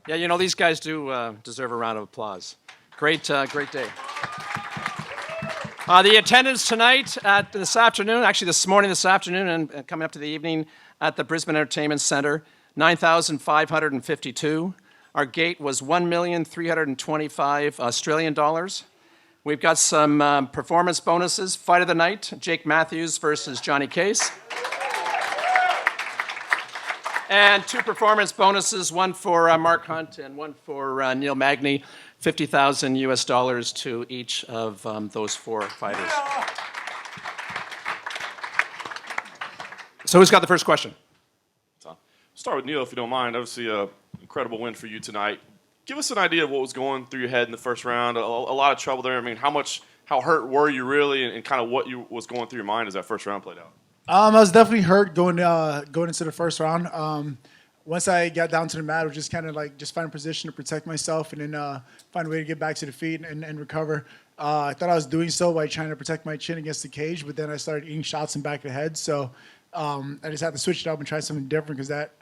Yeah, you know, these guys do deserve a round of applause. Great day. The attendance tonight this afternoon, actually this afternoon, and coming up to the evening at the Brisbane Entertainment Centre, 9,552. Our gate was 1,325 Australian dollars. We've got some performance bonuses. Fight of the night, Jake Matthews versus Johnny Case. And 2 performance bonuses, one for Mark Hunt and one for Neil Magny, $50,000 US to each of those 4 fighters. So who's got the first question? Start with Neil, if you don't mind. Obviously, an incredible win for you tonight. Give us an idea of what was going through your head in the first round. A lot of trouble there. I mean, how hurt were you really, and kind of what was going through your mind as that first round played out? I was definitely hurt going into the first round. Once I got down to the mat, it was just kind of like just find a position to protect myself and then find a way to get back to the feet and recover. I thought I was doing so by trying to protect my chin against the cage, but then I started eating shots in the back of the head. So I just had to switch it up and try something different because that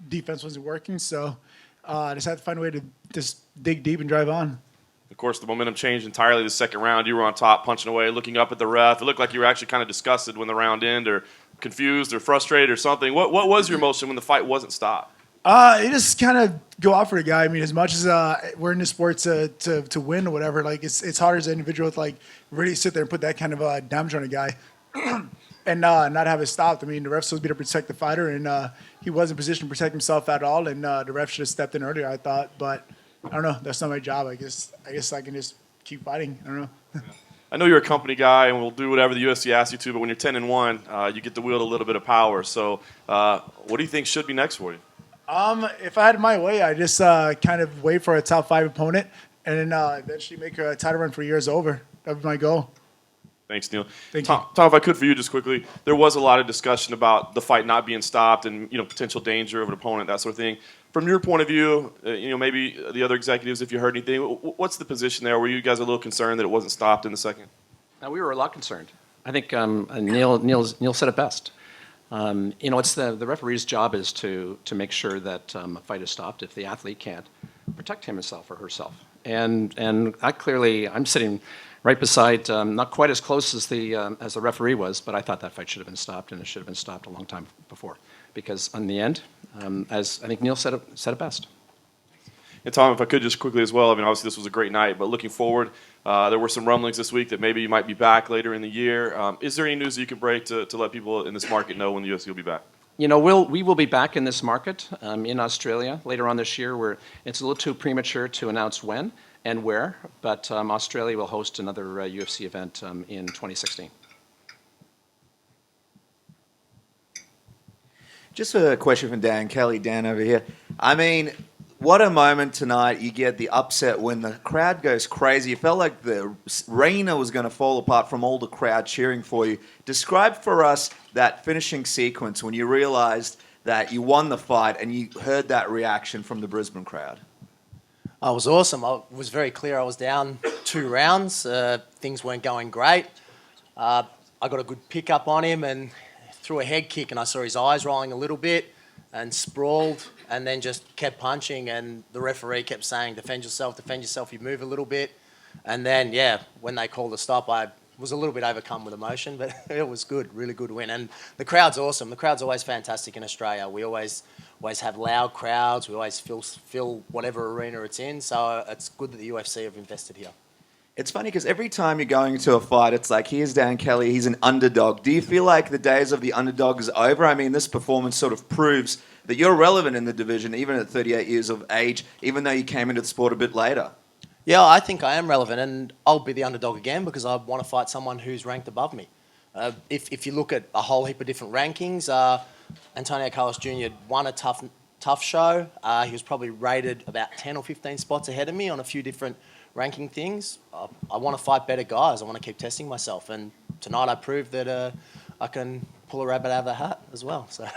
defense wasn't working. So I just had to find a way to just dig deep and drive on. Of course, the momentum changed entirely the second round. You were on top, punching away, looking up at the ref. It looked like you were actually kind of disgusted when the round ended, or confused or frustrated or something. What was your emotion when the fight wasn't stopped? You just kind of go out for the guy. I mean, as much as we're in the sport to win or whatever, like it's hard as an individual to like really sit there and put that kind of damage on a guy and not have it stopped. I mean, the ref's supposed to be to protect the fighter, and he wasn't in position to protect himself at all, and the ref should have stepped in earlier, I thought. But I don't know. That's not my job. I guess I can just keep fighting. I don't know. I know you're a company guy and will do whatever the UFC asks you to, but when you're 10-1, you get to wield a little bit of power. So what do you think should be next for you? If I had my way, I just kind of wait for a top 5 opponent and then eventually make a title run for years over. That would be my goal. Thanks, Neil. Thank Tom, you. Tom, if I could for you just quickly, there was a lot of discussion about the fight not being stopped and potential danger of an opponent, that sort of thing. From your point of view, maybe the other executives, if you heard anything, what's the position there? Were you guys a little concerned that it wasn't stopped in the second? We were a lot concerned. I think Neil said it best. It's the referee's job is to make sure that a fight is stopped if the athlete can't protect himself or herself. And I clearly, I'm sitting right beside, not quite as close as the referee was, but I thought that fight should have been stopped, and it should have been stopped a long time before. Because in the end, as I think Neil said it best. And Tom, if I could just quickly as well, I mean, obviously this was a great night, but looking forward, there were some rumblings this week that maybe you might be back later in the year. Is there any news that you can break to let people in this market know when the UFC will be back? We will be back in this market in Australia later on this year. It's a little too premature to announce when and where, but Australia will host another UFC event in 2016. Just a question from Dan Kelly. Dan over here. I mean, what a moment tonight. You get the upset when the crowd goes crazy. It felt like the arena was going to fall apart from all the crowd cheering for you. Describe for us that finishing sequence when you realized that you won the fight and you heard that reaction from the Brisbane crowd. It was awesome. I was very clear. I was down 2 rounds. Things weren't going great. I got a good pick up on him and threw a head kick, and I saw his eyes rolling a little bit and sprawled, and then just kept punching, and the referee kept saying, defend yourself, you move a little bit. And then, when they called a stop, I was a little bit overcome with emotion, but it was good, really good win. And the crowd's awesome. The crowd's always fantastic in Australia. We always have loud crowds. We always fill whatever arena it's in, so it's good that the UFC have invested here. It's funny because every time you're going into a fight, it's like, here's Dan Kelly, he's an underdog. Do you feel like the days of the underdog is over? I mean, this performance sort of proves that you're relevant in the division, even at 38 years of age, even though you came into the sport a bit later. Yeah, I think I am relevant, and I'll be the underdog again because I want to fight someone who's ranked above me. If you look at a whole heap of different rankings, Antônio Carlos Júnior won a tough show. He was probably rated about 10 or 15 spots ahead of me on a few different ranking things. I want to fight better guys. I want to keep testing myself, and tonight I proved that I can pull a rabbit out of the hat as well. So,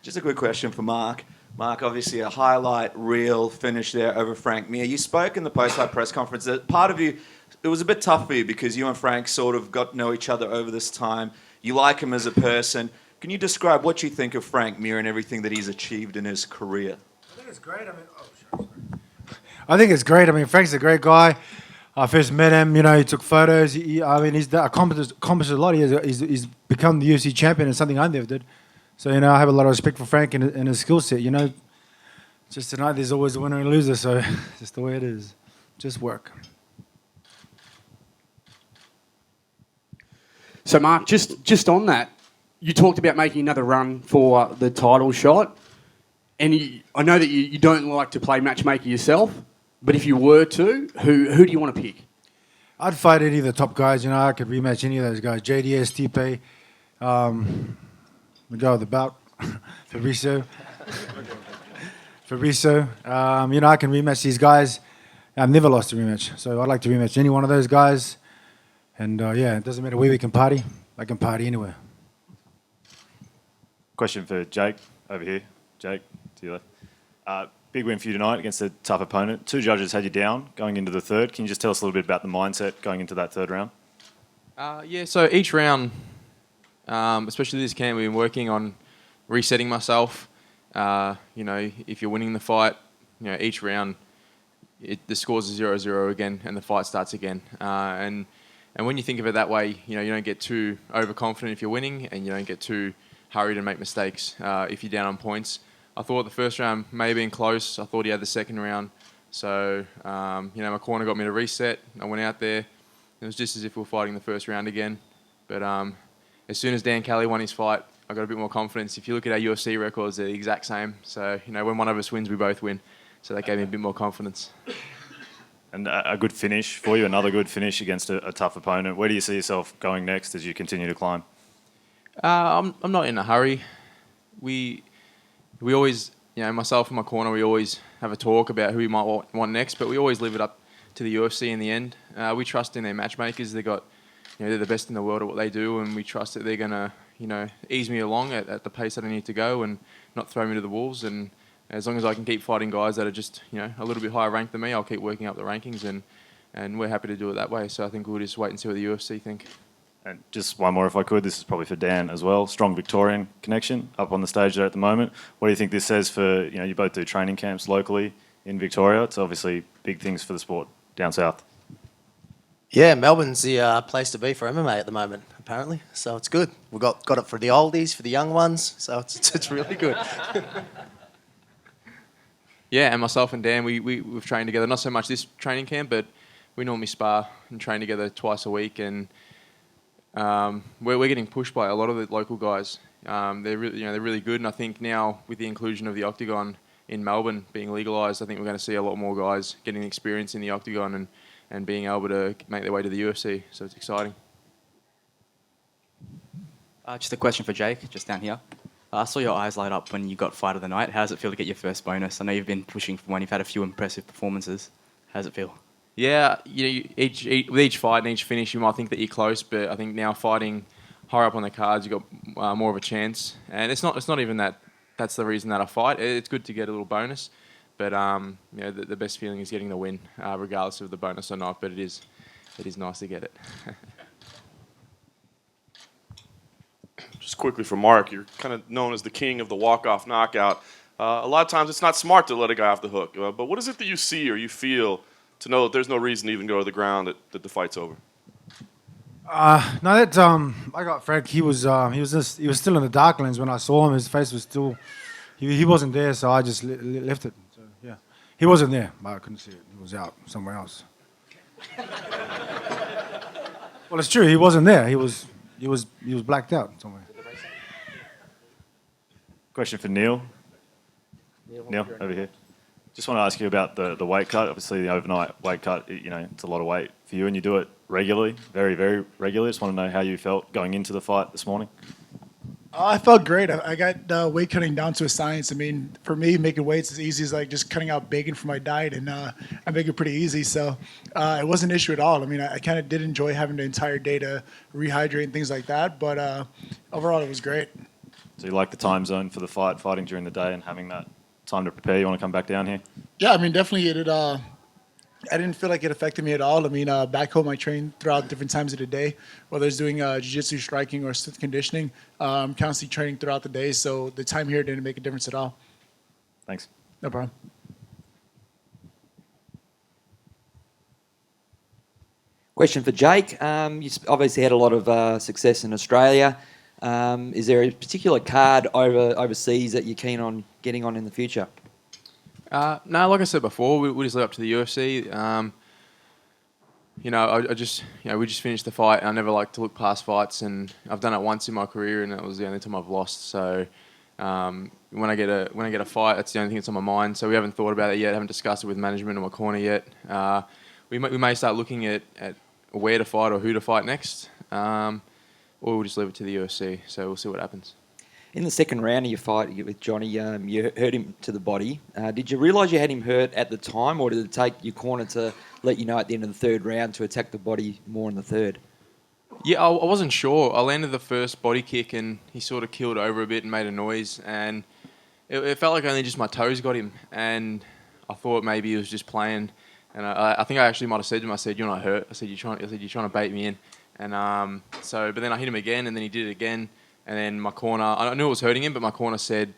just a quick question for Mark. Mark, obviously a highlight reel finish there over Frank Mir. You spoke in the post-fight press conference that part of you, it was a bit tough for you because you and Frank sort of got to know each other over this time. You like him as a person. Can you describe what you think of Frank Mir and everything that he's achieved in his career? it's great. I think it's great. I mean, Frank's a great guy. I first met him. You know, he took photos. He's accomplished a lot. He's become the UFC champion, and something I never did. So, you know, I have a lot of respect for Frank and his skill set. You know, just tonight there's always a winner and a loser. So, just the way it is. Just work. So, Mark, just on that, you talked about making another run for the title shot. And I know that you don't like to play matchmaker yourself, but if you were to, who do you want to pick? I'd fight any of the top guys. You know, I could rematch any of those guys. JDS, Stipe, the guy with the belt, Fabrizio. You know, I can rematch these guys. I've never lost a rematch, so I'd like to rematch any one of those guys. And yeah, it doesn't matter where we can party. I can party anywhere. Question for Jake over here. Jake, to your left. Big win for you tonight against a tough opponent. 2 judges had you down going into the third. Can you just tell us a little bit about the mindset going into that third round? Yeah, so each round, especially this camp, we've been working on resetting myself. You know, if you're winning the fight, you know, each round, the score's 0-0 again, and the fight starts again. And when you think of it that way, you know, you don't get too overconfident if you're winning, and you don't get too hurried and make mistakes if you're down on points. I thought the first round may have been close. I thought he had the second round. So, you know, my corner got me to reset. I went out there. It was just as if we were fighting the first round again. But as soon as Dan Kelly won his fight, I got a bit more confidence. If you look at our UFC records, they're the exact same. So, you know, when one of us wins, we both win. So that gave me a bit more confidence. And a good finish for you, another good finish against a tough opponent. Where do you see yourself going next as you continue to climb? I'm not in a hurry. We always, you know, myself and my corner, we always have a talk about who we might want next, but we always leave it up to the UFC in the end. We trust in their matchmakers. They're the best in the world at what they do, and we trust that they're going to, you know, ease me along at the pace that I need to go and not throw me to the wolves. And as long as I can keep fighting guys that are just, you know, a little bit higher ranked than me, I'll keep working up the rankings, and we're happy to do it that way. So I think we'll just wait and see what the UFC think. And just one more if I could. This is probably for Dan as well. Strong Victorian connection up on the stage there at the moment. What do you think this says for, you know, you both do training camps locally in Victoria. It's obviously big things for the sport down south. Yeah, Melbourne's the place to be for MMA at the moment, apparently. So it's good. We've got it for the oldies, for the young ones. So it's really good. Yeah, and myself and Dan, we've trained together. Not so much this training camp, but we normally spar and train together twice a week. And we're getting pushed by a lot of the local guys. They're really good, and I think now with the inclusion of the octagon in Melbourne being legalised, I think we're going to see a lot more guys getting experience in the octagon and being able to make their way to the UFC. So it's exciting. Just a question for Jake, just down here. I saw your eyes light up when you got Fight of the Night. How does it feel to get your first bonus? I know you've been pushing for one. You've had a few impressive performances. How does it feel? Yeah, you know, with each fight and each finish, you might think that you're close, but I think now fighting higher up on the cards, you've got more of a chance. And it's not even that's the reason that I fight. It's good to get a little bonus, but you know, the best feeling is getting the win, regardless of the bonus or not. But it is nice to get it. Just quickly for Mark, you're kind of known as the king of the walk-off knockout. A lot of times it's not smart to let a guy off the hook, but what is it that you see or you feel to know that there's no reason to even go to the ground, that the fight's over? No, that I got Frank. He was still in the dark lanes when I saw him. His face was still, he wasn't there, so I just left it. So yeah, he wasn't there, but I couldn't see it. He was out somewhere else. Well, it's true. He wasn't there. He was blacked out somewhere. Question for Neil. Neil, over here. Just want to ask you about the weight cut. Obviously, the overnight weight cut, you know, it's a lot of weight for you, and you do it regularly, very, very regularly. Just want to know how you felt going into the fight this morning. I felt great. I got weight cutting down to a science. I mean, for me, making weights as easy as like just cutting out bacon from my diet, and I make it pretty easy. So it wasn't an issue at all. I mean, I kind of did enjoy having the entire day to rehydrate and things like that. But overall, it was great. So you like the time zone for the fight, fighting during the day and having that time to prepare? You want to come back down here? Yeah, I mean, definitely I didn't feel like it affected me at all. I mean, back home I train throughout different times of the day, whether it's doing jiu-jitsu, striking, or strength conditioning. Constantly training throughout the day, so the time here didn't make a difference at all. Thanks. No problem. Question for Jake. Obviously had a lot of success in Australia. Is there a particular card overseas that you're keen on getting on in the future? No, like I said before, we just led up to the UFC. I just, we just finished the fight. I never like to look past fights, and I've done it once in my career, and that was the only time I've lost. So when I get a fight, that's the only thing that's on my mind. So we haven't thought about it yet. Haven't discussed it with management or my corner yet. We may start looking at where to fight or who to fight next, or we'll just leave it to the UFC. So we'll see what happens. In the second round of your fight with Johnny, you hurt him to the body. Did you realise you had him hurt at the time, or did it take your corner to let you know at the end of the third round to attack the body more in the third? Yeah, I wasn't sure. I landed the first body kick, and he sort of keeled over a bit and made a noise, and it felt like only just my toes got him, and I thought maybe he was just playing. And I think I actually might have said to him, I said, "You're not hurt." I said, "You're trying to bait me in." And but then I hit him again, and then he did it again. And then my corner, I knew it was hurting him, but my corner said,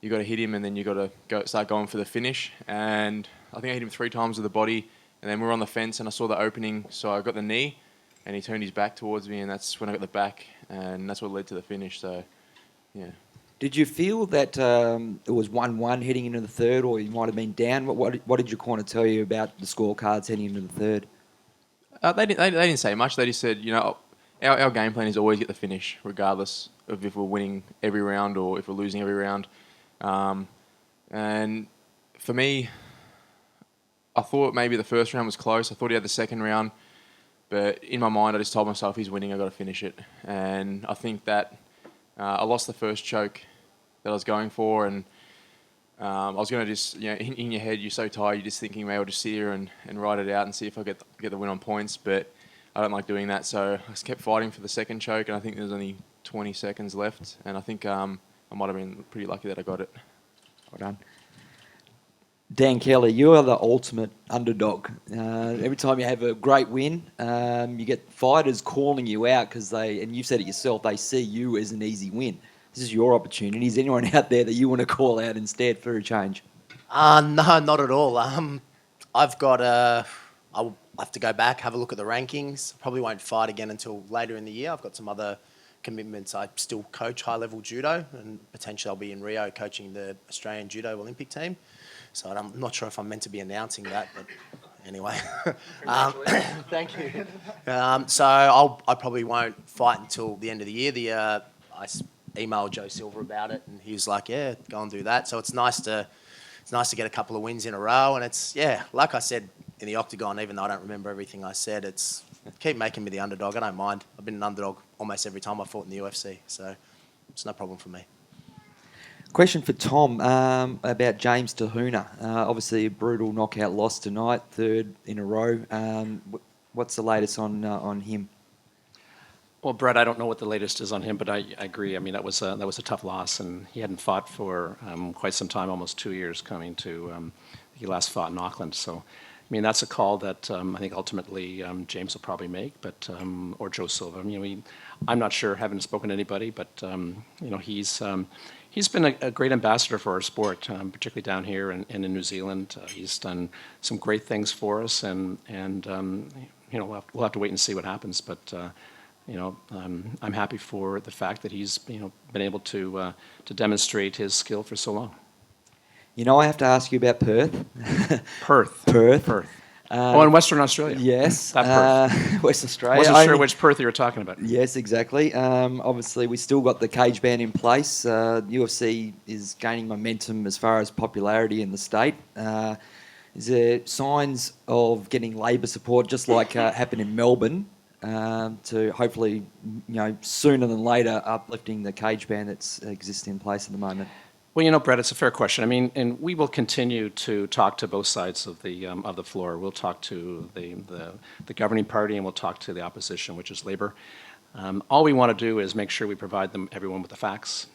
"You got to hit him, and then you got to start going for the finish." And I think I hit him 3 times with the body, and then we were on the fence, and I saw the opening, so I got the knee, and he turned his back towards me, and that's when I got the back, and that's what led to the finish. So, yeah. Did you feel that it was 1-1 heading into the third, or you might have been down? What did your corner tell you about the scorecards heading into the third? They didn't say much. They just said, our game plan is always get the finish, regardless of if we're winning every round or if we're losing every round. And for me, I thought maybe the first round was close. I thought he had the second round. But in my mind, I just told myself he's winning, I've got to finish it. And I think that I lost the first choke that I was going for. And I was going to just, in your head, you're so tired, you're just thinking maybe I'll just sit here and ride it out and see if I get the win on points. But I don't like doing that, so I just kept fighting for the second choke, and I think there's only 20 seconds left, and I think I might have been pretty lucky that I got it. Well done. Dan Kelly, you are the ultimate underdog. Every time you have a great win, you get fighters calling you out because and you've said it yourself, they see you as an easy win. This is your opportunity. Is anyone out there that you want to call out instead for a change? No, not at all. I've got I'll have to go back, have a look at the rankings. Probably won't fight again until later in the year. I've got some other commitments. I still coach high-level judo, and potentially I'll be in Rio coaching the Australian Judo Olympic team. So I'm not sure if I'm meant to be announcing that, but anyway. Thank you. So I probably won't fight until the end of the year. I emailed Joe Silver about it, and he was like, "Yeah, go and do that." So it's nice to get a couple of wins in a row, and it's like I said in the octagon, even though I don't remember everything I said, it's keep making me the underdog. I don't mind. I've been an underdog almost every time I fought in the UFC, so it's no problem for me. Question for Tom about James Te-Huna. Obviously, a brutal knockout loss tonight, third in a row. What's the latest on him? Well, Brett, I don't know what the latest is on him, but I agree. I mean, that was a tough loss, and he hadn't fought for quite some time, almost 2 years, coming to he last fought in Auckland. So, I mean, that's a call that I think ultimately James will probably make, but or Joe Silva. I mean, I'm not sure. Haven't spoken to anybody, but he's been a great ambassador for our sport, particularly down here and in New Zealand. He's done some great things for us, and we'll have to wait and see what happens, but. I'm happy for the fact that he's been able to demonstrate his skill for so long. I have to ask you about Perth. Perth. In Western Australia. Yes. That Perth. West Australia. Wasn't sure which Perth you were talking about. Yes, exactly. Obviously, we still got the cage ban in place. UFC is gaining momentum as far as popularity in the state. Is there signs of getting Labor support, just like happened in Melbourne, to hopefully, sooner than later, uplifting the cage ban that exists in place at the moment? Well, Brett, it's a fair question. I mean, and we will continue to talk to both sides of the floor. We'll talk to the governing party, and we'll talk to the opposition, which is Labor. All we want to do is make sure we provide everyone with the facts.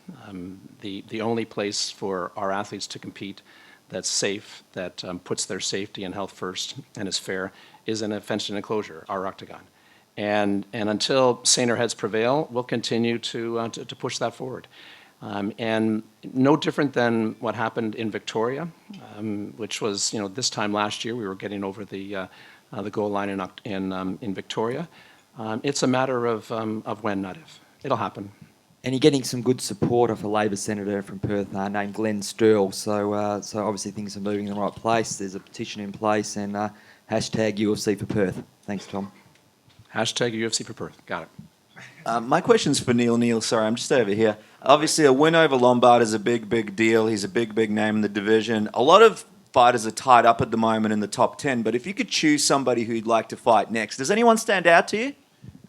The only place for our athletes to compete that's safe, that puts their safety and health first, and is fair, is in a fenced enclosure, our octagon. And until saner heads prevail, we'll continue to push that forward. And no different than what happened in Victoria, which was, this time last year we were getting over the goal line in Victoria. It's a matter of when, not if. It'll happen. And you're getting some good support of a Labor senator from Perth named Glenn Stirl. So obviously things are moving in the right place. There's a petition in place, and hashtag UFC for Perth. Thanks, Tom. Hashtag UFC for Perth. Got it. My question's for Neil. Neil, sorry, I'm just over here. Obviously, a win over Lombard is a big, big deal. He's a big, big name in the division. A lot of fighters are tied up at the moment in the top 10, but if you could choose somebody who you'd like to fight next, does anyone stand out to you?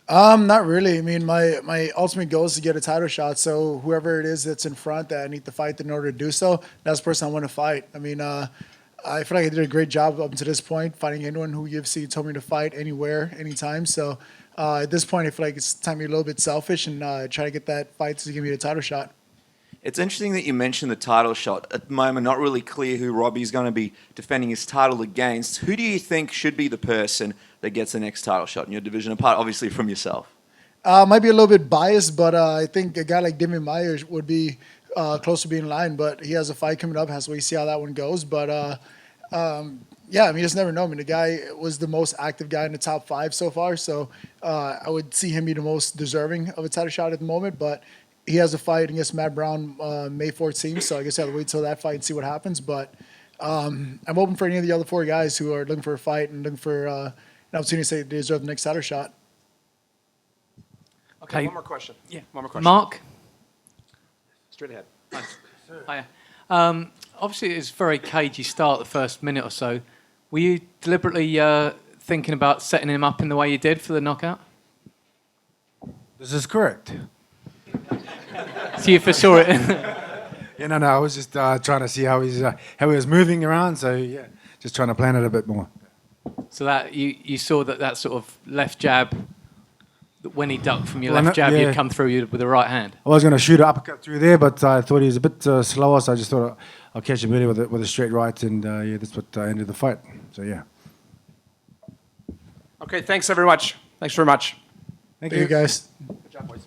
Not really. I mean, my ultimate goal is to get a title shot. So whoever it is that's in front that I need to fight in order to do so, that's the person I want to fight. I mean, I feel like I did a great job up to this point, fighting anyone who UFC told me to fight anywhere, anytime. So at this point, I feel like it's time to be a little bit selfish and try to get that fight to give me a title shot. It's interesting that you mentioned the title shot. At the moment, not really clear who Robbie's going to be defending his title against. Who do you think should be the person that gets the next title shot in your division, apart obviously from yourself? Might be a little bit biased, but I think a guy like Damien would be close to being in line. But he has a fight coming up. Has to wait to see how that one goes. But yeah, I mean, you just never know. I mean, the guy was the most active guy in the top 5 so far. So I would see him be the most deserving of a title shot at the moment. But he has a fight against Matt Brown May 14th, so I guess I have to wait till that fight and see what happens. But I'm open for any of the other 4 guys who are looking for a fight and looking for an opportunity to say they deserve the next title shot. Okay, one more question. Yeah. One more question. Mark? Straight ahead. Hiya. Obviously, it was a very cagey start the first minute or so. Were you deliberately thinking about setting him up in the way you did for the knockout? This is correct. So you foresaw it? Yeah, no, I was just trying to see how he was moving around. So yeah, just trying to plan it a bit more. So that you saw that sort of left jab, that when he ducked from your left jab, you'd come through you with the right hand. I was going to shoot an uppercut through there, but I thought he was a bit slower, so I just thought I'll catch him early with a straight right, and yeah, that's what ended the fight. So yeah. Okay, thanks very much. Thanks very much. Thank you, guys. Good job, boys.